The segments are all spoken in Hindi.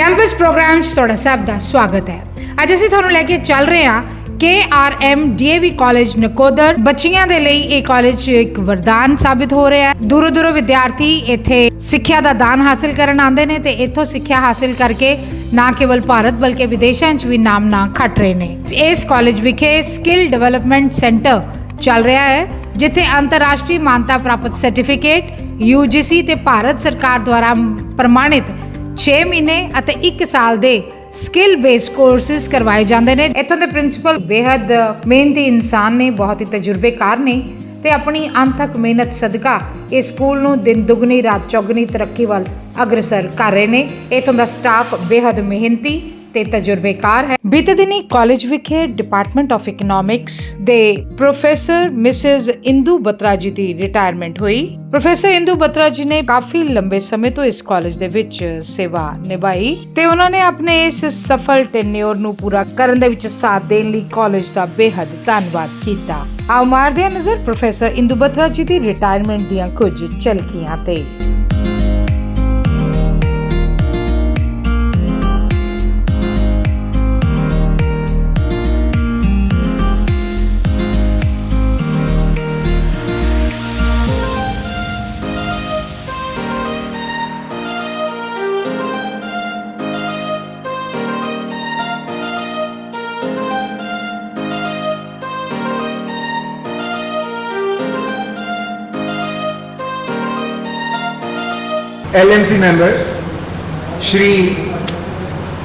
कैंपस प्रोग्राम 'ਚ ਤੁਹਾਡਾ ਸਭ ਦਾ ਸਵਾਗਤ ਹੈ। ਅੱਜ ਅਸੀਂ ਤੁਹਾਨੂੰ ਲੈ ਕੇ ਚੱਲ ਰਹੇ ਹਾਂ KRM DAV ਕਾਲਜ ਨਕੋਦਰ। ਬੱਚੀਆਂ ਦੇ ਲਈ ਇਹ ਕਾਲਜ ਇੱਕ ਵਰਦਾਨ ਸਾਬਿਤ ਹੋ ਰਿਹਾ ਹੈ। ਦੂਰੋਂ ਦੂਰੋਂ ਵਿਦਿਆਰਥੀ ਇੱਥੇ ਸਿੱਖਿਆ ਦਾ ਦਾਨ ਹਾਸਲ ਕਰਨ ਆਉਂਦੇ ਨੇ ਤੇ ਇੱਥੋਂ ਸਿੱਖਿਆ ਹਾਸਲ ਕਰਕੇ ਨਾ ਕੇਵਲ ਭਾਰਤ ਬਲਕਿ ਵਿਦੇਸ਼ਾਂ 'ਚ ਵੀ ਨਾਮ ਨਾ ਖੱਟ ਰਹੇ ਨੇ। ਇਸ ਕਾਲਜ ਵਿਖੇ ਸਕਿੱਲ ਡਿਵੈਲਪਮੈਂਟ ਸੈਂਟਰ ਚੱਲ ਰਿਹਾ ਹੈ ਜਿੱਥੇ ਅੰਤਰਰਾਸ਼ਟਰੀ ਮਾਨਤਾ ਪ੍ਰਾਪਤ ਸਰਟੀਫਿਕੇਟ UGC ਤੇ ਭਾਰਤ ਸਰਕਾਰ ਦੁਆਰਾ ਪ੍ਰਮਾਣਿਤ 6 ਮਹੀਨੇ ਅਤੇ 1 ਸਾਲ ਦੇ ਸਕਿੱਲ ਬੇਸਡ ਕੋਰਸਿਸ ਕਰਵਾਏ ਜਾਂਦੇ ਨੇ। ਇੱਥੋਂ ਦੇ ਪ੍ਰਿੰਸੀਪਲ ਬੇहद ਮਿਹਨਤੀ ਇਨਸਾਨ ਨੇ, ਬਹੁਤ ਹੀ ਤਜਰਬੇਕਾਰ ਨੇ ਤੇ ਆਪਣੀ ਅਣਥੱਕ ਮਿਹਨਤ ਸਦਕਾ ਇਸ ਸਕੂਲ ਨੂੰ ਦਿਨ ਦੁਗਣੀ ਰਾਤ ਚੌਗਣੀ ਤਰੱਕੀ ਵੱਲ ਅਗਰਸਰ ਕਰ ਰਹੇ ਨੇ। ਇੱਥੋਂ ਦਾ ਸਟਾਫ ਬੇहद ਮਿਹਨਤੀ ਤੇ ਤਜਰਬੇਕਾਰ ਹੈ। ਬੀਤੇ ਦਿਨੀ ਕਾਲਜ ਵਿਖੇ ਡਿਪਾਰਟਮੈਂਟ ਆਫ ਇਕਨੋਮਿਕਸ ਦੇ ਪ੍ਰੋਫੈਸਰ ਮਿਸਿਸ ਇੰਦੂ ਬਤਰਾ ਜੀ ਦੀ ਰਿਟਾਇਰਮੈਂਟ ਹੋਈ। ਪ੍ਰੋਫੈਸਰ ਇੰਦੂ ਬਤਰਾ ਜੀ ਨੇ ਕਾਫੀ ਲੰਬੇ ਸਮੇਂ ਤੋਂ ਇਸ ਕਾਲਜ ਦੇ ਵਿੱਚ ਸੇਵਾ ਨਿਭਾਈ ਤੇ ਉਹਨਾਂ ਨੇ ਆਪਣੇ ਇਸ ਸਫਲ ਟੈਨਿਓਰ ਨੂੰ ਪੂਰਾ ਕਰਨ ਦੇ ਵਿੱਚ ਸਾਥ ਦੇਣ ਲਈ ਕਾਲਜ ਦਾ ਬੇहद ਧੰਨਵਾਦ ਕੀਤਾ। ਆਓ ਮਾਰਦੇ ਹਾਂ ਨਜ਼ਰ ਪ੍ਰੋਫੈਸਰ ਇੰਦੂ ਬਤਰਾ ਜੀ ਦੀ ਰਿਟਾਇਰਮੈਂਟ ਦੀਆਂ ਕੁਝ ਝਲਕੀਆਂ ਤੇ। LMC members, Shri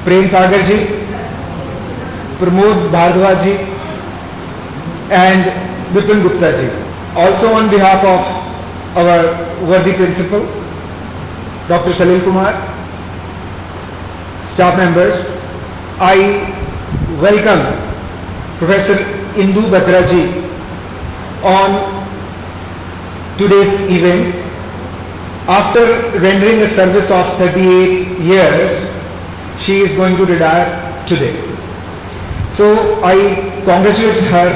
Prem Sagar ji, Pramod Bhardwaj ji and Vipin Gupta ji. Also on behalf of our worthy principal, Dr. Salil Kumar, staff members, I welcome Professor Indu Batra ji on today's event. After rendering a service of 38 years, she is going to retire today. So I congratulate her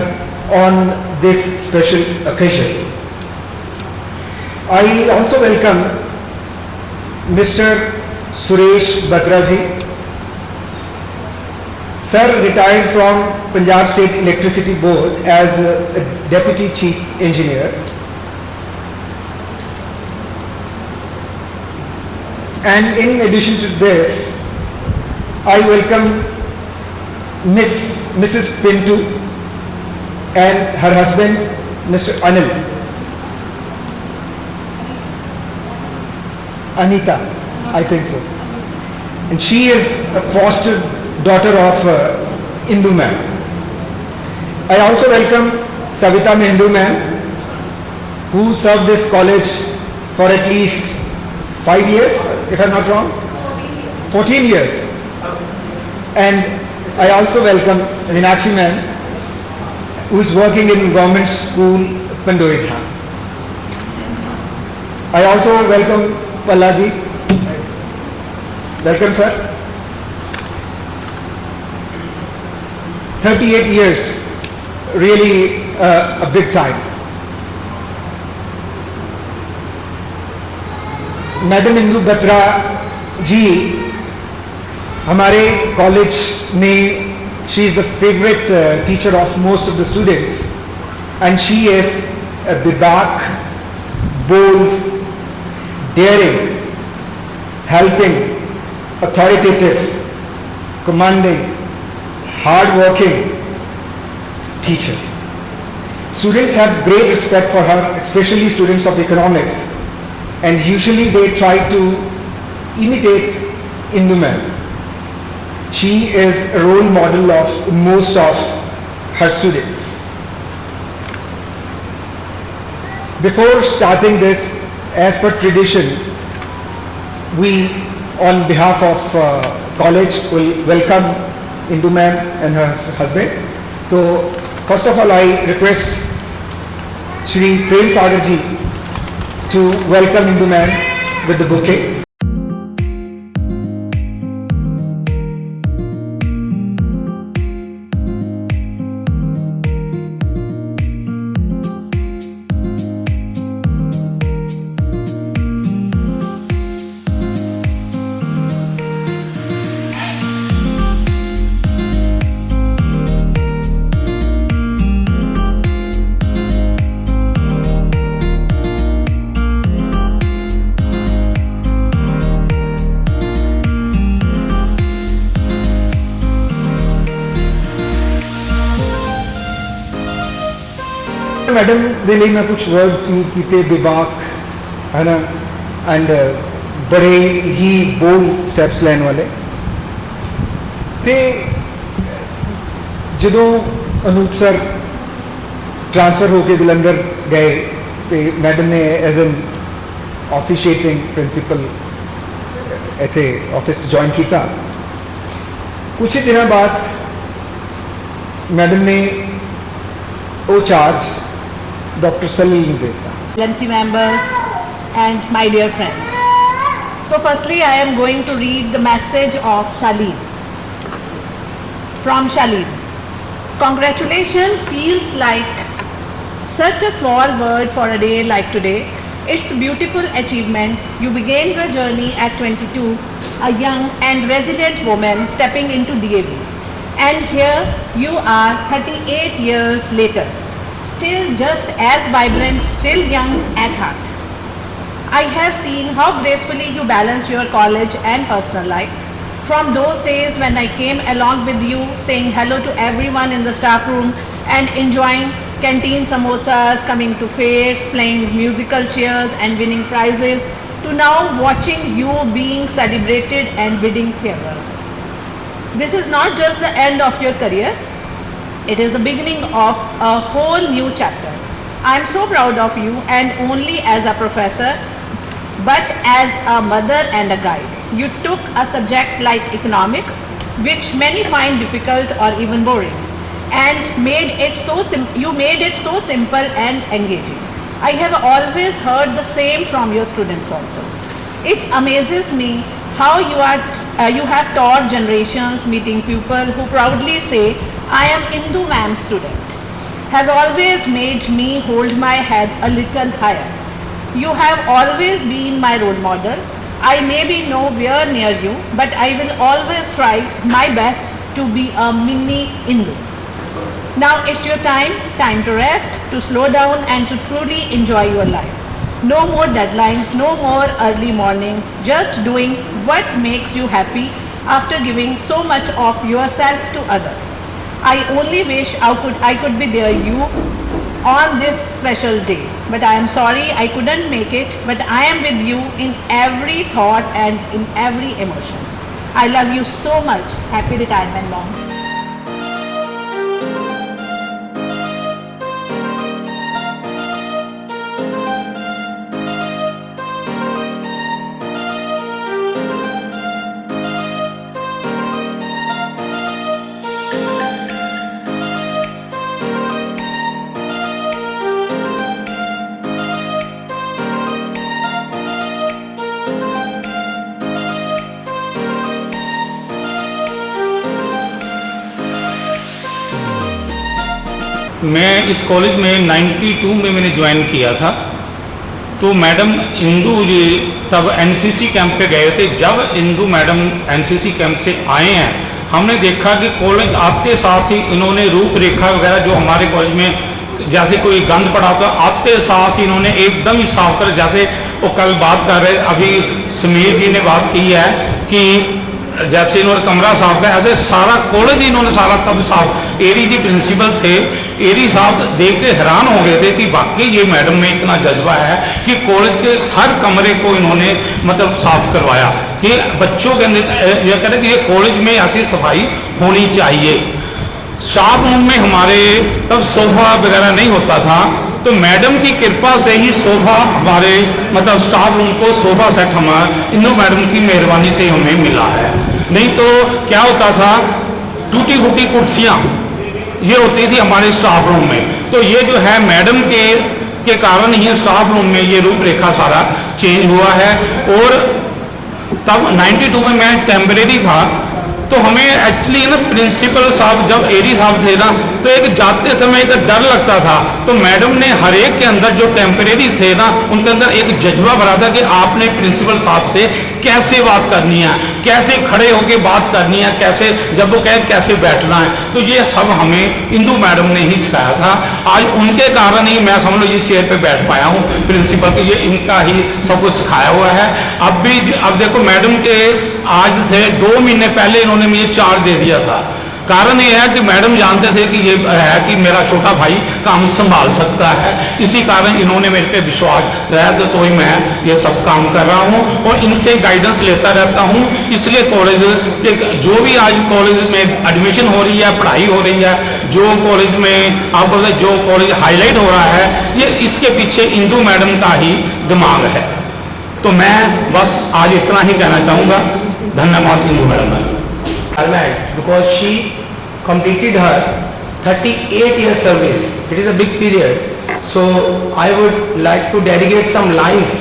on this special occasion. I also welcome Mr. Suresh Batra ji. Sir retired from Punjab State Electricity Board as a Deputy Chief Engineer. And in addition to this, I welcome Mrs. Pintu and her husband, Mr. Anil. Anita, I think so. And she is a foster daughter of Indu ma'am. I also welcome Savita Hindu ma'am, who served this college for at least 5 years, if I'm not wrong, 14 years. And I also welcome Meenakshi ma'am, who is working in government school Pandoida. I also welcome Pallaji. Welcome sir. 38 years, really a big time. Madam Indu Batra ji हमारे कॉलेज में she is the favourite teacher of most of the students and she is a बेबाक, bold, daring, helping, authoritative, commanding, hard working teacher. Students have great respect for her, especially students of economics. And usually they try to imitate Indu ma'am. She is a role model of most of her students. Before starting this, as per tradition, we on behalf of college will welcome Indu ma'am and her husband. So first of all I request Shri Prem Sagar ji to welcome Indu ma'am with the bouquet. Madam दे लिए मैं कुछ वर्ड्स यूज़ किए बेबाक है ना एंड बड़े ही बोल्ड स्टैप्स लैन वाले तो जो अनूप सर ट्रांसफ़र होके जलंधर गए तो मैडम ने एज एन ऑफिशिएटिंग प्रिंसीपल इतने ऑफिस ज्वाइन किया। कुछ ही दिनों बाद मैडम ने वो चार्ज डॉक्टर सलील ने देता। LNC members and my dear friends. So firstly I am going to read the message of Shaleen. From Shaleen. Congratulations feels like such a small word for a day like today. It's a beautiful achievement. You began your journey at 22, a young and resilient woman stepping into DAV. And here you are 38 years later. Still just as vibrant, still young at heart. I have seen how gracefully you balance your college and personal life. From those days when I came along with you, saying hello to everyone in the staff room and enjoying canteen samosas, coming to fairs, playing musical chairs and winning prizes, to now watching you being celebrated and bidding farewell. This is not just the end of your career. It is the beginning of a whole new chapter. I am so proud of you, and only as a professor, but as a mother and a guide. You took a subject like economics, which many find difficult or even boring, and made it so simple and engaging. I have always heard the same from your students also. It amazes me how you have taught generations, meeting people who proudly say, I am Indu ma'am student, has always made me hold my head a little higher. You have always been my role model. I may be nowhere near you, but I will always try my best to be a mini Indu. Now it's your time to rest, to slow down and to truly enjoy your life. No more deadlines, no more early mornings, just doing what makes you happy after giving so much of yourself to others. I only wish I could be there you on this special day, but I am sorry I couldn't make it, but I am with you in every thought and in every emotion. I love you so much. Happy retirement, Mom. मैं इस कॉलेज में 92 में मैंने ज्वाइन किया था। तो मैडम इंदू जी तब एनसीसी कैंप पे गए थे। जब इंदू मैडम एनसीसी कैंप से आए हैं, हमने देखा कि कॉलेज आते साथ ही इन्होंने रूपरेखा वगैरह जो हमारे कॉलेज में जैसे कोई गंद पड़ा होता आते साथ ही इन्होंने एकदम ही साफ कर, जैसे वो कल बात कर रहे, अभी समीर जी ने बात की है कि जैसे इन्होंने कमरा साफ किया, ऐसे सारा कॉलेज इन्होंने सारा तब साफ। एरी जी प्रिंसिपल थे, एरी साहब देख के हैरान हो गए थे कि वाकई ये मैडम में इतना जज्बा है कि कॉलेज के हर कमरे को इन्होंने मतलब साफ करवाया कि बच्चों के अंदर यह करें कि ये कॉलेज में ऐसी सफाई होनी चाहिए। स्टाफ रूम में हमारे तब सोफा वगैरह नहीं होता था, तो मैडम की कृपा से ही सोफा हमारे मतलब स्टाफ रूम को सोफा सेट हमारा इंदू मैडम की मेहरबानी से हमें मिला है। नहीं तो क्या होता था, टूटी फूटी कुर्सियाँ ये होती थी हमारे स्टाफ रूम में। तो ये जो है मैडम के कारण ही स्टाफ रूम में ये रूपरेखा सारा चेंज हुआ है। और तब 92 में मैं टेम्परेरी था, तो हमें एक्चुअली ना प्रिंसिपल साहब जब एरी साहब थे ना, तो एक जाते समय एक डर लगता था। तो मैडम ने हर एक के अंदर जो टेम्परेरी थे ना, उनके अंदर एक जज्बा भरा था कि आपने प्रिंसिपल साहब से कैसे बात करनी है, कैसे खड़े होकर बात करनी है, कैसे जब वो कहे कैसे बैठना है। तो ये सब हमें इंदू मैडम ने ही सिखाया था। आज उनके कारण ही मैं समझ लो ये चेयर पे बैठ पाया हूँ। प्रिंसिपल को ये इनका ही सब कुछ सिखाया हुआ है। अब देखो मैडम के आज थे 2 महीने पहले इन्होंने मुझे चार्ज दे दिया था कारण ये है कि मैडम जानते थे कि ये है कि मेरा छोटा भाई काम संभाल सकता है, इसी कारण इन्होंने मेरे पे विश्वास रहा तो ही मैं ये सब काम कर रहा हूँ और इनसे गाइडेंस लेता रहता हूँ। इसलिए कॉलेज के जो भी आज कॉलेज में एडमिशन हो रही है, पढ़ाई हो रही है, जो कॉलेज में आप बोलते जो कॉलेज हाईलाइट हो रहा है, ये इसके पीछे इंदू मैडम का ही दिमाग है। तो मैं बस आज इतना ही कहना चाहूँगा। धन्यवाद Indu madam. Because she completed her 38-year service. It is a big period. So I would like to dedicate some lines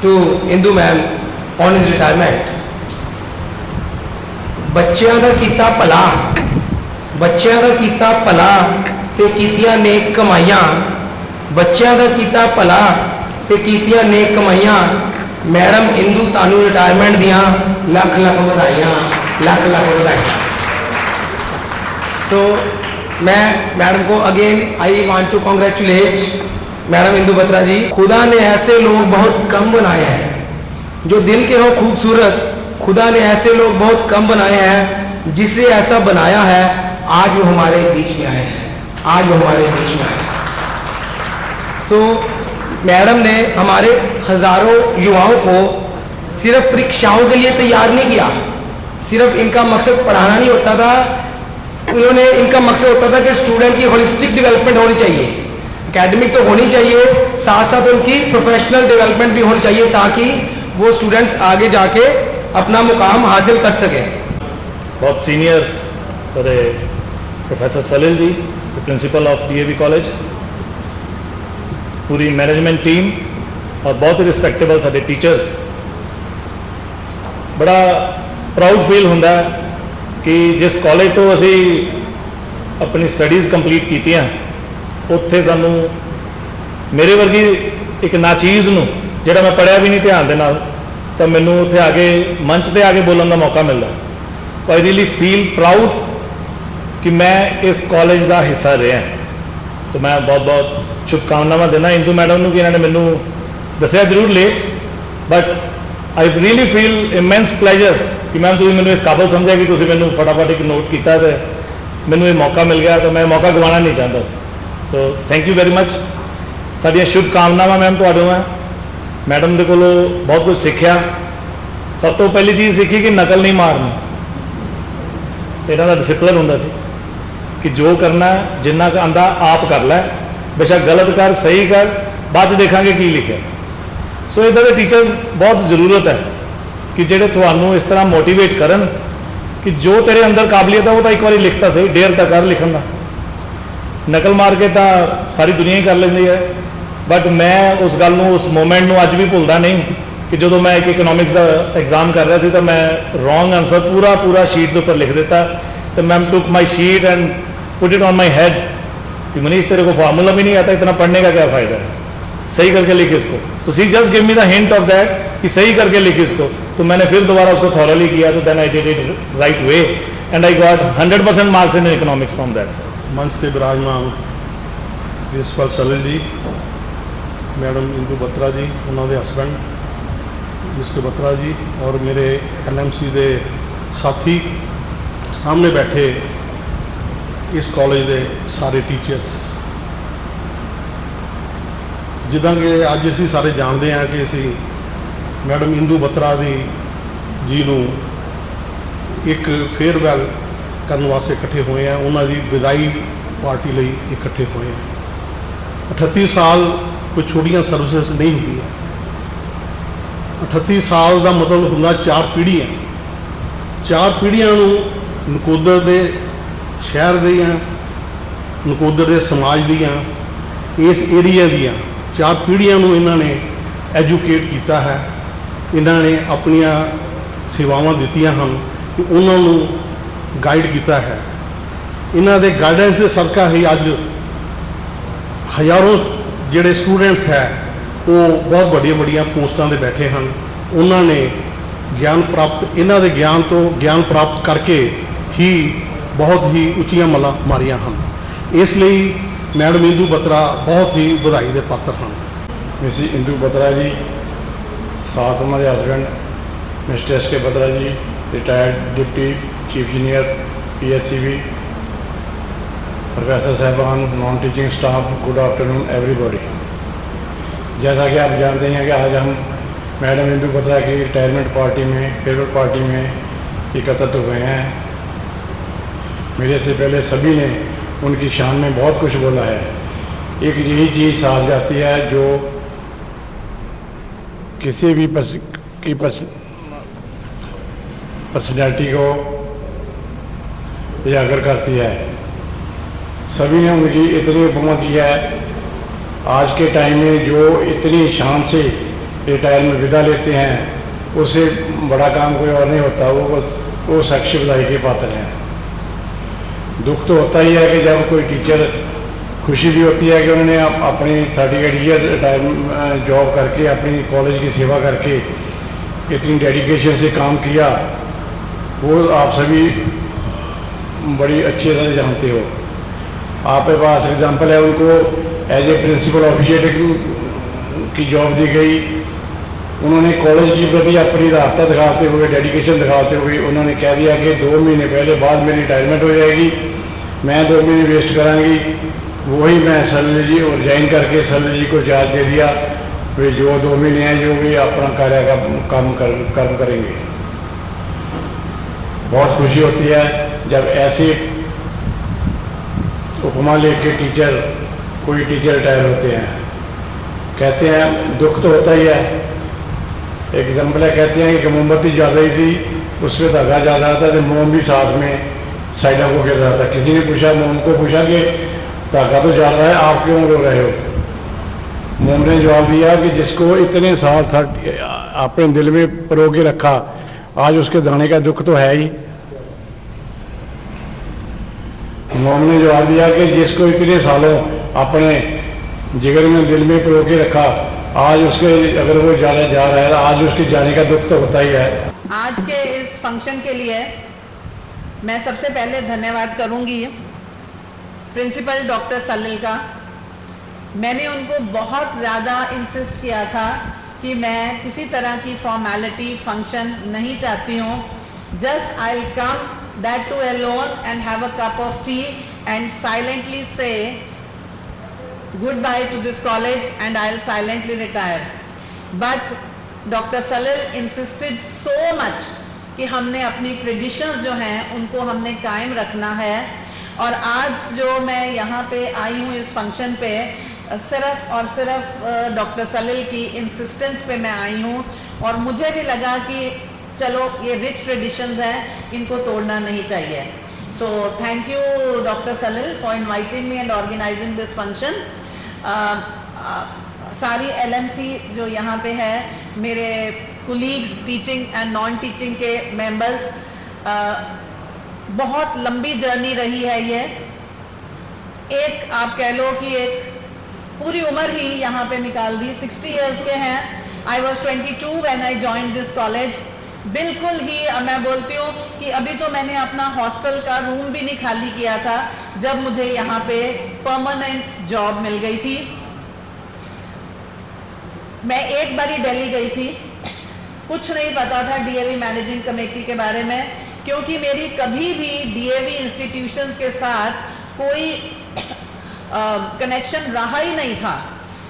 to Indu ma'am on his retirement. ਬੱਚਿਆਂ ਦਾ ਕੀਤਾ ਭਲਾ, ਬੱਚਿਆਂ ਦਾ ਕੀਤਾ ਭਲਾ ਤੇ ਕੀਤੀਆਂ ਨੇਕ ਕਮਾਈਆਂ, ਬੱਚਿਆਂ ਦਾ ਕੀਤਾ ਭਲਾ ਤੇ ਕੀਤੀਆਂ ਨੇਕ ਕਮਾਈਆਂ। ਮੈਡਮ ਇੰਦੂ ਤੁਹਾਨੂੰ ਰਿਟਾਇਰਮੈਂਟ ਦੀਆਂ ਲੱਖ ਲੱਖ ਵਧਾਈਆਂ, ਲੱਖ ਲੱਖ ਵਧਾਈਆਂ। सो मैं मैडम को again I want to congratulate madam Indu Batra ji. खुदा ने ऐसे लोग बहुत कम बनाए हैं जो दिल के हो खूबसूरत, खुदा ने ऐसे लोग बहुत कम बनाए हैं जिसे ऐसा बनाया है आज वो हमारे बीच में आए हैं, आज वो हमारे बीच में आए हैं। सो मैडम ने हमारे हज़ारों युवाओं को सिर्फ परीक्षाओं के लिए तैयार नहीं किया, सिर्फ इनका मकसद पढ़ाना नहीं होता था, उन्होंने इनका मकसद होता था कि स्टूडेंट की होलिस्टिक डेवलपमेंट होनी चाहिए। एकेडमिक तो होनी चाहिए, साथ साथ उनकी प्रोफेशनल डेवलपमेंट भी होनी चाहिए ताकि वो स्टूडेंट्स आगे जाके अपना मुकाम हासिल कर सकें। बहुत सीनियर सारे professor Salil ji, principal of DAV college, पूरी मैनेजमेंट टीम और बहुत ही रिस्पैक्टेबल सारे टीचर्स। बड़ा प्राउड फील होंदा है कि जिस कॉलेज तो असी अपनी स्टडीज़ कंप्लीट कीतियां उत्थे सानू मेरे वर्गी एक नाचीज़ नूं जिहड़ा मैं पढ़िया भी नहीं ध्यान दे नाल तो मैनू उत्थे आगे मंच पे आके बोलने का मौका मिलता। तो आई रियली फील प्राउड कि मैं इस कॉलेज का हिस्सा रहा। तो मैं बहुत बहुत शुभकामनावां देना इंदू मैडम नूं कि इन्होंने मैनू दसिया जरूर late, but I really feel immense pleasure कि मैम तुम मैंने इस काबिल समझा कि तुम मैंने फटाफट एक नोट किया तो मैनू ये मौका मिल गया, तो मैं मौका गवाना नहीं चाहता। So thank you very much. साडियां शुभकामनावां मैम तुहाडे मैं मैडम दे कोलों बहुत कुछ सीखा। सब तो पहली चीज़ सीखी कि नकल नहीं मारनी, इन्हां दा डिसिपलिन हुंदा सी कि जो करना जिन्ना आंदा आप कर लै, बेशक गलत कर सही कर, बाद च देखांगे की लिखिया। सो इदां दे टीचर्स बहुत ज़रूरत है कि जेडे तुहानू इस तरह मोटिवेट करन कि जो तेरे अंदर काबलियत है वो तो एक बार लिखता सही, डेर तक कर लिखन का। नकल मार के तो सारी दुनिया ही कर लेंदी है, बट मैं उस गल नूं उस मोमेंट नूं अज भी भुलदा नहीं कि जो मैं एक इकनॉमिक्स का एग्जाम कर रहा सी तो मैं रॉन्ग आंसर पूरा पूरा शीट के उपर लिख दिता। तो ma'am took my sheet and put it on my head कि मनीष तेरे को फार्मूला भी नहीं आता, इतना पढ़ने का क्या फ़ायदा है, सही करके लिख इसको। तो see just give me the hint of that कि सही करके लिख इसको। तो मैंने फिर दोबारा उसको थॉरली किया, तो then I did it right way and I got 100% marks in economics from that. मंच पे विराजमान प्रिंसिपल सलील जी, मैडम इंदू बत्रा जी, उन्होंने हसबैंड मिस्टर बत्रा जी और मेरे LMC के साथी, सामने बैठे इस कॉलेज के सारे टीचर्स। जिदा कि अज असी सारे जानते हैं कि असी मैडम इंदू बत्रा जी नूं एक फेयरवैल करने वास्ते इकट्ठे हुए हैं, उन्होंने विदाई पार्टी लिए इकट्ठे हुए हैं। 38 साल कोई छोटियां सर्विसेज नहीं होंगी। 38 साल का मतलब होंदा 4 पीढ़ियां, 4 पीढ़ियां नकोदर के शहर दियां, नकोदर के समाज दियां, इस एरिया दियां 4 पीढ़ियां इन्होंने एजुकेट किया है, इन्होंने अपनिया सेवावां दित्तियां हैं, उन्होंने गाइड किया है। इन्हों के गाइडेंस के सदका ही अज हज़ारों जोड़े स्टूडेंट्स है वो बहुत बड़िया बड़िया पोस्टां पर बैठे हैं। उन्होंने ज्ञान प्राप्त, इन्हों के ज्ञान तो ज्ञान प्राप्त करके ही बहुत ही उच्चियां मल्लां मारियां हैं। इसलिए मैडम इंदू बत्रा बहुत ही बधाई के पात्र हैं। मिस इंदू बत्रा जी, साथ उन्होंने husband mister SK Batra ji, retired deputy chief engineer PHCB, professor साहबान, non teaching staff, good afternoon everybody. जैसा कि आप जानते हैं कि आज हम मैडम इंदु बत्रा की रिटायरमेंट पार्टी में, फेयरवेल पार्टी में एकत्रित हुए हैं। मेरे से पहले सभी ने उनकी शान में बहुत कुछ बोला है। एक यही चीज़ साथ जाती है जो किसी भी पर्सनैलिटी को उजागर करती है। सभी ने उनकी इतनी उपमा की है। आज के टाइम में जो इतनी शान से रिटायरमेंट विदा लेते हैं, उससे बड़ा काम कोई और नहीं होता। वो साक्षी बधाई के पात्र हैं। दुख तो होता ही है कि जब कोई टीचर, खुशी भी होती है कि उन्होंने अपनी 38 ईयर रिटायरमेंट जॉब करके, अपनी कॉलेज की सेवा करके इतनी डेडिकेशन से काम किया। वो आप सभी बड़ी अच्छी तरह जानते हो। आपके पास एग्जाम्पल है, उनको एज ए प्रिंसिपल ऑफिशिएट की जॉब दी गई। उन्होंने कॉलेज की प्रति अपनी रास्ता दिखाते हुए, डेडिकेशन दिखाते हुए उन्होंने कह दिया कि 2 महीने पहले बाद मेरी रिटायरमेंट हो जाएगी, मैं 2 महीने वेस्ट करांगी। वही मैं सैलरी जी और ज्वाइन करके सैलरी जी को चार्ज दे दिया, वे जो 2 महीने हैं जो भी अपना कार्य का कर्म करेंगे। बहुत खुशी होती है जब ऐसे उपमा लेके कोई टीचर रिटायर होते हैं। कहते हैं दुख तो होता ही है। एग्जाम्पल है, कहते हैं कि मोमबत्ती ज़्यादा ही थी, उस पर धागा ज़्यादा था तो मोम भी साथ में साइडों को गिर रहा था। किसी ने पूछा, मोम को पूछा कि धागा तो ज़्यादा है, आप क्यों रो रहे हो? मोम ने जवाब दिया कि जिसको इतने साल था अपने दिल में परो के रखा, आज उसके दाने का दुख तो है ही। मोम ने जवाब दिया कि जिसको इतने सालों अपने जिगर में, दिल में परो के रखा, आज उसके अगर वो जा रहा है, आज उसके जाने का दुख तो होता ही है। आज के इस फंक्शन के लिए मैं सबसे पहले धन्यवाद करूंगी प्रिंसिपल डॉक्टर सलील का। मैंने उनको बहुत ज़्यादा इंसिस्ट किया था कि मैं किसी तरह की फॉर्मेलिटी फंक्शन नहीं चाहती हूँ। Just I will come that to alone and have a cup of T and silently से goodbye to this college and I'll silently retire. But Dr. Salil insisted so much कि हमने अपनी ट्रेडिशंस जो हैं उनको हमने कायम रखना है। और आज जो मैं यहाँ पे आई हूँ इस फंक्शन पे, सिर्फ और सिर्फ डॉक्टर सलील की इंसिस्टेंस पे मैं आई हूँ। और मुझे भी लगा कि चलो ये रिच ट्रेडिशंस हैं, इनको तोड़ना नहीं चाहिए। So thank you Dr. Salil for inviting me and organizing this function. सारी LMC जो यहाँ पे है, मेरे colleagues, teaching and non teaching के मेंबर्स, बहुत लंबी जर्नी रही है ये। एक आप कह लो कि एक पूरी उम्र ही यहाँ पे निकाल दी। 60 इयर्स के हैं। I was 22 when I joined this college. बिल्कुल ही मैं बोलती हूँ कि अभी तो मैंने अपना हॉस्टल का रूम भी नहीं खाली किया था जब मुझे यहाँ पे परमानेंट जॉब मिल गई थी। मैं एक बारी दिल्ली गई थी, कुछ नहीं पता था DAV मैनेजिंग कमेटी के बारे में, क्योंकि मेरी कभी भी DAV इंस्टीट्यूशंस के साथ कोई कनेक्शन रहा ही नहीं था।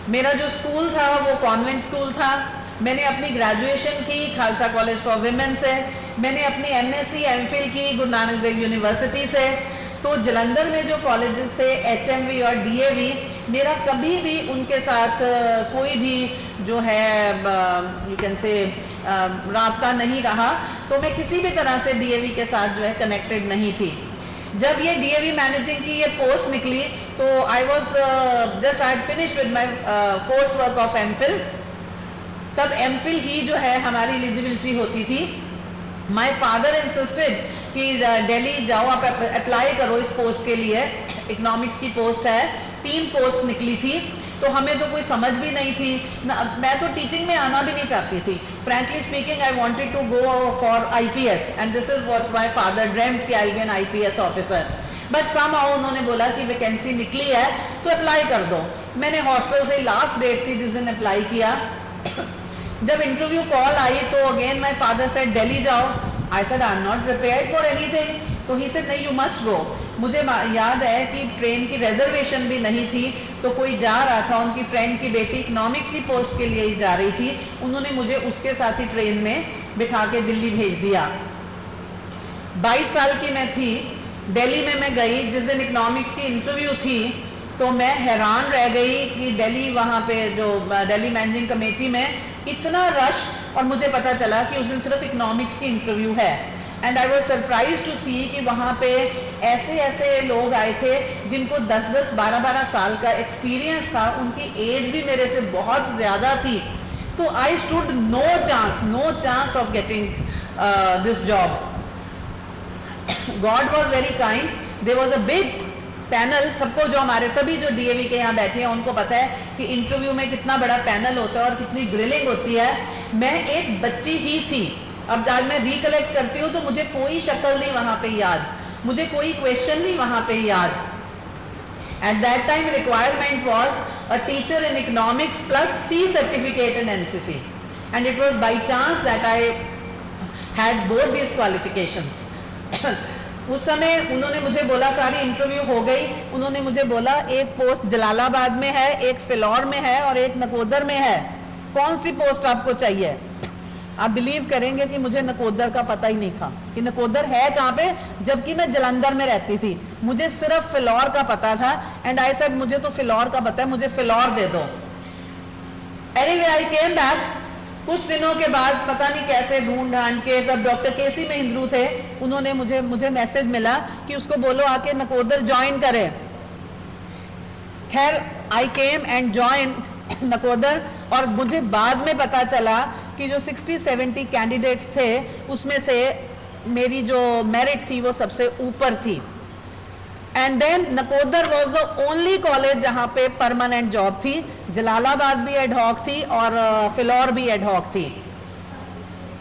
मेरा जो स्कूल था वो कॉन्वेंट स्कूल था। मैंने अपनी ग्रेजुएशन की खालसा कॉलेज फॉर विमेन से, मैंने अपनी MSc MPhil की गुरु नानक देव यूनिवर्सिटी से। तो जलंधर में जो कॉलेजेस थे HMV और DAV, मेरा कभी भी उनके साथ कोई भी जो है यू कैन से राब्ता नहीं रहा। तो मैं किसी भी तरह से DAV के साथ जो है कनेक्टेड नहीं थी। जब ये DAV मैनेजिंग की ये पोस्ट निकली तो I was just I had finished with my course work of MPhil। तब MPhil ही जो है हमारी एलिजिबिलिटी होती थी। माई फादर इंसिस्टेड कि दिल्ली जाओ, आप अप्लाई करो इस पोस्ट के लिए। इकोनॉमिक्स की पोस्ट है, 3 पोस्ट निकली थी। तो हमें तो कोई समझ भी नहीं थी ना, मैं तो टीचिंग में आना भी नहीं चाहती थी। Frankly speaking I wanted to go for IPS and this is what my father dreamed कि I will be an IPS officer. But somehow उन्होंने बोला कि वैकेंसी निकली है तो अप्लाई कर दो। मैंने हॉस्टल से लास्ट डेट थी जिस दिन अप्लाई किया। जब इंटरव्यू कॉल आई तो again my father said Delhi जाओ। I said, I'm not prepared for anything. तो he said, नहीं, you must go. मुझे याद है कि ट्रेन की रिजर्वेशन भी नहीं थी, तो कोई जा रहा था, उनकी फ्रेंड की बेटी इकोनॉमिक्स की पोस्ट के लिए ही जा रही थी, उन्होंने मुझे उसके साथ ही ट्रेन में बिठा के दिल्ली भेज दिया। 22 साल की मैं थी, दिल्ली में मैं गई, जिस दिन इकोनॉमिक्स की इंटरव्यू थी तो मैं हैरान रह गई कि दिल्ली, वहाँ पे जो दिल्ली मैनेजिंग कमेटी में इतना रश, और मुझे पता चला कि उस दिन सिर्फ इकोनॉमिक्स की इंटरव्यू है। And I was surprise to see कि वहाँ पे ऐसे ऐसे लोग आए थे जिनको 10-10, 12-12 साल का एक्सपीरियंस था, उनकी एज भी मेरे से बहुत ज़्यादा थी। तो I stood no chance of getting this job. God was very kind, there was a big panel. सबको, जो हमारे सभी जो डीएवी के यहाँ बैठे हैं उनको पता है कि इंटरव्यू में कितना बड़ा पैनल होता है और कितनी ग्रिलिंग होती है। मैं एक बच्ची ही थी। अब आज मैं रिकलेक्ट करती हूँ तो मुझे कोई शक्ल नहीं वहाँ पे याद, मुझे कोई क्वेश्चन नहीं वहाँ पे याद। At that time requirement was a teacher in economics plus C certificate in NCC, and it was by chance that I had both these qualifications. उस समय उन्होंने मुझे बोला, सारी इंटरव्यू हो गई, उन्होंने मुझे बोला एक पोस्ट जलालाबाद में है, एक फिलौर में है और एक नकोदर में है, कौन सी पोस्ट आपको चाहिए? आप बिलीव करेंगे कि मुझे नकोदर का पता ही नहीं था कि नकोदर है कहाँ पे, जबकि मैं जलंधर में रहती थी। मुझे सिर्फ फिलौर का पता था। एंड आई सेड, मुझे तो फिलौर का पता है, मुझे फिलौर दे दो। Anyway I came back. कुछ दिनों के बाद पता नहीं कैसे ढूंढ ढांड के, तब डॉक्टर केसी महिंद्रू थे, उन्होंने मुझे मैसेज मिला कि उसको बोलो आके नकोदर ज्वाइन करे। खैर आई केम एंड ज्वाइन नकोदर, और मुझे बाद में पता चला कि जो 60-70 कैंडिडेट्स थे उसमें से मेरी जो मेरिट थी वो सबसे ऊपर थी। And then Nakodar was the only college जहाँ पे परमानेंट जॉब थी। जलालाबाद भी एडहॉक थी और फिलौर भी एडहॉक थी।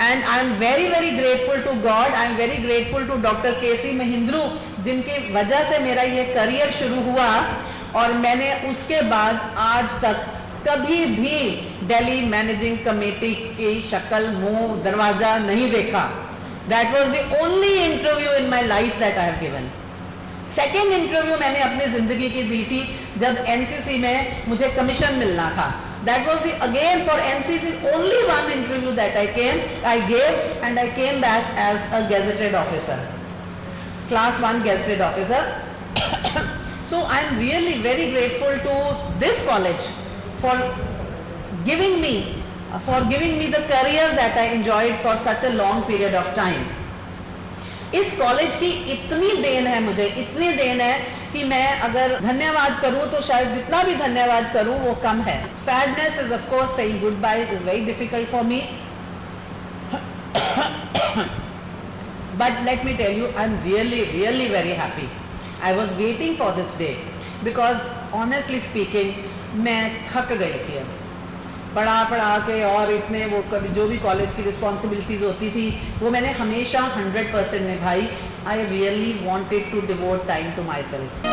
And I am very very grateful to God, I am very grateful to doctor K C Mahindru, जिनकी वजह से मेरा ये करियर शुरू हुआ, और मैंने उसके बाद आज तक कभी भी दिल्ली मैनेजिंग कमेटी की शक्ल, मुंह, दरवाजा नहीं देखा। That was the only interview in my life that I have given. Second interview मैंने अपनी जिंदगी की दी थी जब एनसीसी में मुझे कमीशन मिलना था। That was the again for NCC only one interview that I gave, and I came back as a gazetted officer, class 1 gazetted officer. So I am really very grateful to this college for giving me the career that I enjoyed for such a long period of time. इस कॉलेज की इतनी देन है मुझे, इतनी देन है कि मैं अगर धन्यवाद करूं तो शायद जितना भी धन्यवाद करूं वो कम है। Sadness is of course saying goodbyes is very difficult for me. But let me tell you, I am really very happy. I was waiting for this day because honestly speaking मैं थक गई थी अब पढ़ा के, और इतने वो जो भी कॉलेज की रिस्पॉन्सिबिलिटीज होती थी वो मैंने हमेशा 100% निभाई। I really wanted to devote time to myself.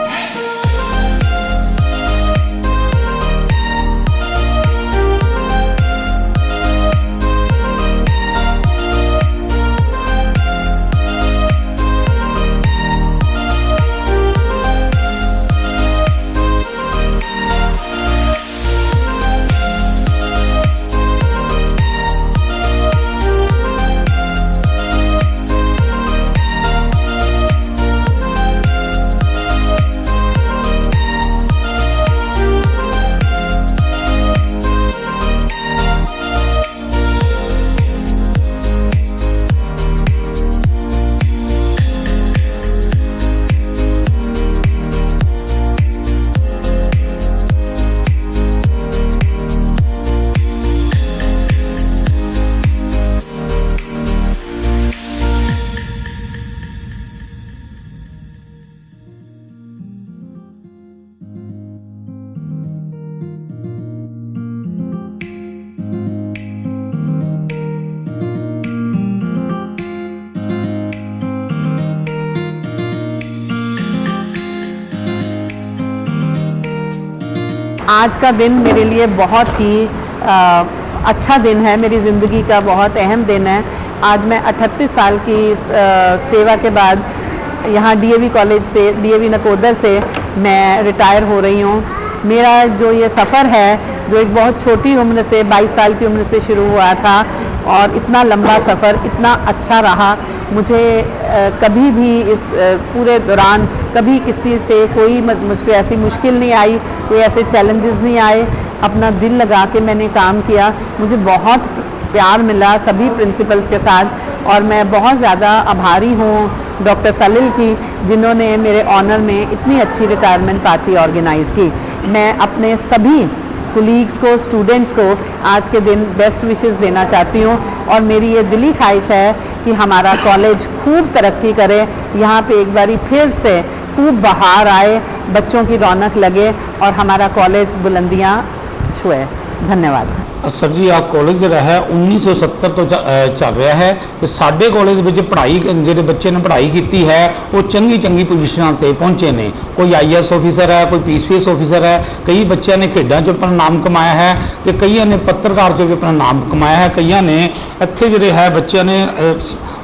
आज का दिन मेरे लिए बहुत ही अच्छा दिन है, मेरी ज़िंदगी का बहुत अहम दिन है, आज मैं 38 साल की सेवा के बाद यहाँ डीएवी कॉलेज से, डीएवी नकोदर से मैं रिटायर हो रही हूँ। मेरा जो ये सफ़र है, जो एक बहुत छोटी उम्र से 22 साल की उम्र से शुरू हुआ था और इतना लंबा सफ़र इतना अच्छा रहा, मुझे कभी भी इस पूरे दौरान कभी किसी से कोई मुझको ऐसी मुश्किल नहीं आई, कोई ऐसे चैलेंजेस नहीं आए। अपना दिल लगा के मैंने काम किया, मुझे बहुत प्यार मिला सभी प्रिंसिपल्स के साथ और मैं बहुत ज़्यादा आभारी हूँ डॉक्टर सलील की, जिन्होंने मेरे ऑनर में इतनी अच्छी रिटायरमेंट पार्टी ऑर्गेनाइज़ की। मैं अपने सभी कुलीग्स को, स्टूडेंट्स को आज के दिन बेस्ट विशेस देना चाहती हूँ और मेरी ये दिली ख्वाहिश है कि हमारा कॉलेज खूब तरक्की करे, यहाँ पे एक बारी फिर से खूब बहार आए, बच्चों की रौनक लगे और हमारा कॉलेज बुलंदियाँ छुए। धन्यवाद। सर जी आ कॉलेज ਜਿਹੜਾ ਹੈ 1970 ਤੋਂ ਚੱਲ ਰਿਹਾ ਹੈ ਤੇ ਸਾਡੇ ਕਾਲਜ ਵਿੱਚ ਪੜ੍ਹਾਈ ਜਿਹੜੇ ਬੱਚੇ ਨੇ ਪੜ੍ਹਾਈ ਕੀਤੀ ਹੈ ਉਹ ਚੰਗੀ ਚੰਗੀ ਪੋਜੀਸ਼ਨਾਂ ਤੇ ਪਹੁੰਚੇ ਨੇ। ਕੋਈ ਆਈਐਸ ਆਫੀਸਰ ਹੈ, ਕੋਈ ਪੀਸੀਐਸ ਆਫੀਸਰ ਹੈ, ਕਈ ਬੱਚਿਆਂ ਨੇ ਖੇਡਾਂ 'ਚ ਆਪਣਾ ਨਾਮ ਕਮਾਇਆ ਹੈ ਤੇ ਕਈਆਂ ਨੇ ਪੱਤਰਕਾਰ 'ਚ ਵੀ ਆਪਣਾ ਨਾਮ ਕਮਾਇਆ ਹੈ। ਕਈਆਂ ਨੇ ਇੱਥੇ ਜਿਹੜੇ ਹੈ ਬੱਚਿਆਂ ਨੇ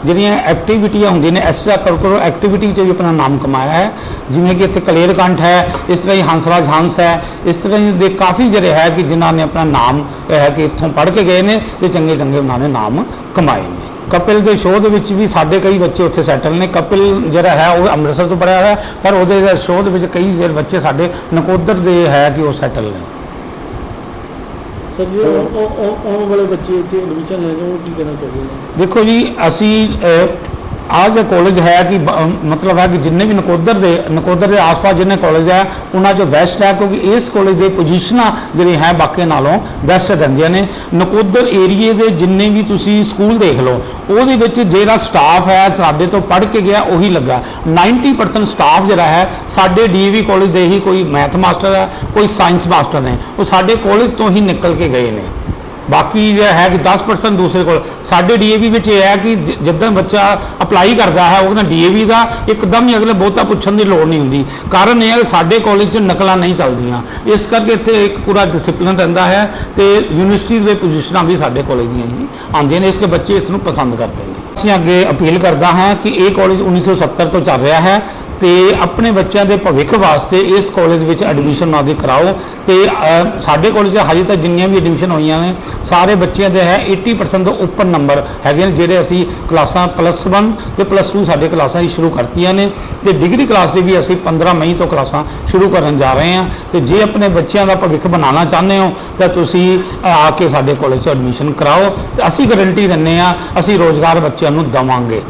ਜਿਹੜੀਆਂ ਐਕਟੀਵਿਟੀਆਂ ਹੁੰਦੀਆਂ ਨੇ ਐਕਸਟਰਾ ਕਰਿਕੂਲਰ ਐਕਟੀਵਿਟੀ 'ਚ ਵੀ ਆਪਣਾ ਨਾਮ ਕਮਾਇਆ ਹੈ, ਜਿਵੇਂ ਕਿ ਇੱਥੇ ਕਲੇਰ ਕੰਠ ਹੈ, ਇਸ ਤਰ੍ਹਾਂ ਹੀ ਹੰਸਰਾਜ ਹੰਸ ਹੈ, ਇਸ ਤਰ੍ਹਾਂ ਹੀ ਦੇ ਕਾਫੀ ਜਿਹੜੇ ਹੈ ਕਿ ਜਿਨ੍ਹਾਂ ਨੇ ਆਪਣਾ ਨਾਮ ਹੈ ਕਿ ਇੱਥੋਂ ਪੜ੍ਹ ਕੇ ਗਏ ਨੇ ਤੇ ਚੰਗੇ ਚੰਗੇ ਉਹਨਾਂ ਨੇ ਨਾਮ ਕਮਾਏ ਨੇ। ਕਪਿਲ ਦੇ ਸ਼ੋਅ ਦੇ ਵਿੱਚ ਵੀ ਸਾਡੇ ਕਈ ਬੱਚੇ ਉੱਥੇ ਸੈਟਲ ਨੇ। ਕਪਿਲ ਜਿਹੜਾ ਹੈ ਉਹ ਅੰਮ੍ਰਿਤਸਰ ਤੋਂ ਪੜ੍ਹਿਆ ਹੋਇਆ ਪਰ ਉਹਦੇ ਸ਼ੋਅ ਦੇ ਵਿੱਚ ਕਈ ਜਿਹੜੇ ਬੱਚੇ ਸਾਡੇ ਨਕੋਦਰ ਦੇ ਹੈ ਕਿ ਉਹ ਸੈਟਲ ਨੇ। ਸਰ ਜੀ ਆਉਣ ਵਾਲੇ ਬੱਚੇ ਇੱਥੇ ਐਡਮਿਸ਼ਨ ਲੈ ਕੇ ਉਹ ਕੀ ਕਰਨਾ ਚਾਹੁੰਦੇ ਨੇ? ਦੇਖੋ ਜੀ ਅਸੀਂ ਆ ਜੋ ਕਾਲਜ ਹੈ ਕਿ ਮਤਲਬ ਹੈ ਕਿ ਜਿੰਨੇ ਵੀ ਨਕੋਦਰ ਦੇ ਆਸ-ਪਾਸ ਜਿੰਨੇ ਕਾਲਜ ਹੈ ਉਹਨਾਂ 'ਚੋਂ ਬੈਸਟ ਹੈ, ਕਿਉਂਕਿ ਇਸ ਕਾਲਜ ਦੇ ਪੋਜੀਸ਼ਨਾਂ ਜਿਹੜੀਆਂ ਹੈ ਬਾਕੀਆਂ ਨਾਲੋਂ ਬੈਸਟ ਰਹਿੰਦੀਆਂ ਨੇ। ਨਕੋਦਰ ਏਰੀਏ ਦੇ ਜਿੰਨੇ ਵੀ ਤੁਸੀਂ ਸਕੂਲ ਦੇਖ ਲਓ ਉਹਦੇ ਵਿੱਚ ਜਿਹੜਾ ਸਟਾਫ ਹੈ ਸਾਡੇ ਤੋਂ ਪੜ੍ਹ ਕੇ ਗਿਆ ਉਹੀ ਲੱਗਾ। 90% ਸਟਾਫ ਜਿਹੜਾ ਹੈ ਸਾਡੇ ਡੀਏਵੀ ਕਾਲਜ ਦੇ ਹੀ, ਕੋਈ ਮੈਥ ਮਾਸਟਰ ਹੈ, ਕੋਈ ਸਾਇੰਸ ਮਾਸਟਰ ਨੇ, ਉਹ ਸਾਡੇ ਕਾਲਜ ਤੋਂ ਹੀ ਨਿਕਲ ਕੇ ਗਏ ਨੇ। ਬਾਕੀ ਜਿਹੜਾ ਹੈ ਕਿ 10% ਦੂਸਰੇ ਕੋਲ। ਸਾਡੇ ਡੀਏਵੀ ਵਿੱਚ ਇਹ ਹੈ ਕਿ ਜਿੱਦਾਂ ਬੱਚਾ ਅਪਲਾਈ ਕਰਦਾ ਹੈ ਉਹ ਕਹਿੰਦਾ ਡੀਏਵੀ ਦਾ ਇੱਕਦਮ ਹੀ ਅਗਲੇ ਬਹੁਤਾ ਪੁੱਛਣ ਦੀ ਲੋੜ ਨਹੀਂ ਹੁੰਦੀ। ਕਾਰਨ ਇਹ ਹੈ ਕਿ ਸਾਡੇ ਕਾਲਜ 'ਚ ਨਕਲਾਂ ਨਹੀਂ ਚੱਲਦੀਆਂ, ਇਸ ਕਰਕੇ ਇੱਥੇ ਇੱਕ ਪੂਰਾ ਡਿਸਿਪਲਿਨ ਰਹਿੰਦਾ ਹੈ ਤੇ ਯੂਨੀਵਰਸਿਟੀ ਦੇ ਪੋਜੀਸ਼ਨਾਂ ਵੀ ਸਾਡੇ ਕਾਲਜ ਦੀਆਂ ਹੀ ਆਉਂਦੀਆਂ ਨੇ, ਇਸ ਕਰਕੇ ਬੱਚੇ ਇਸ ਨੂੰ ਪਸੰਦ ਕਰਦੇ ਨੇ। ਅਸੀਂ ਅੱਗੇ ਅਪੀਲ ਕਰਦਾ ਹਾਂ ਕਿ ਇਹ ਕਾਲਜ 1970 ਤੋਂ ਚੱਲ ਰਿਹਾ ਹੈ ਤੇ ਆਪਣੇ ਬੱਚਿਆਂ ਦੇ ਭਵਿੱਖ ਵਾਸਤੇ ਇਸ ਕਾਲਜ ਵਿੱਚ ਐਡਮਿਸ਼ਨ ਨਾ ਦੇ ਕਰਾਓ। ਤੇ ਸਾਡੇ ਕਾਲਜ 'ਚ ਹਜੇ ਤੱਕ ਜਿੰਨੀਆਂ ਵੀ ਐਡਮਿਸ਼ਨ ਹੋਈਆਂ ਨੇ ਸਾਰੇ ਬੱਚਿਆਂ ਦੇ ਹੈ 80% ਤੋਂ ਉੱਪਰ ਨੰਬਰ ਹੈਗੇ ਨੇ, ਜਿਹੜੇ ਅਸੀਂ ਕਲਾਸਾਂ +1 ਤੇ +2 ਸਾਡੇ ਕਲਾਸਾਂ ਹੀ ਸ਼ੁਰੂ ਕਰਤੀਆਂ ਨੇ ਤੇ ਡਿਗਰੀ ਕਲਾਸ ਦੇ ਵੀ ਅਸੀਂ 15 ਮਈ ਤੋਂ ਕਲਾਸਾਂ ਸ਼ੁਰੂ ਕਰਨ ਜਾ ਰਹੇ ਹਾਂ। ਤੇ ਜੇ ਆਪਣੇ ਬੱਚਿਆਂ ਦਾ ਭਵਿੱਖ ਬਣਾਉਣਾ ਚਾਹੁੰਦੇ ਹੋ ਤਾਂ ਤੁਸੀਂ ਆ ਕੇ ਸਾਡੇ ਕਾਲਜ 'ਚ ਐਡਮਿਸ਼ਨ ਕਰਾਓ ਤੇ ਅਸੀਂ ਗਾਰੰਟੀ ਦਿੰਦੇ ਹਾਂ ਅਸੀਂ ਰੋਜ਼ਗਾਰ ਬੱਚਿਆਂ ਨੂੰ ਦੇਵਾਂਗੇ।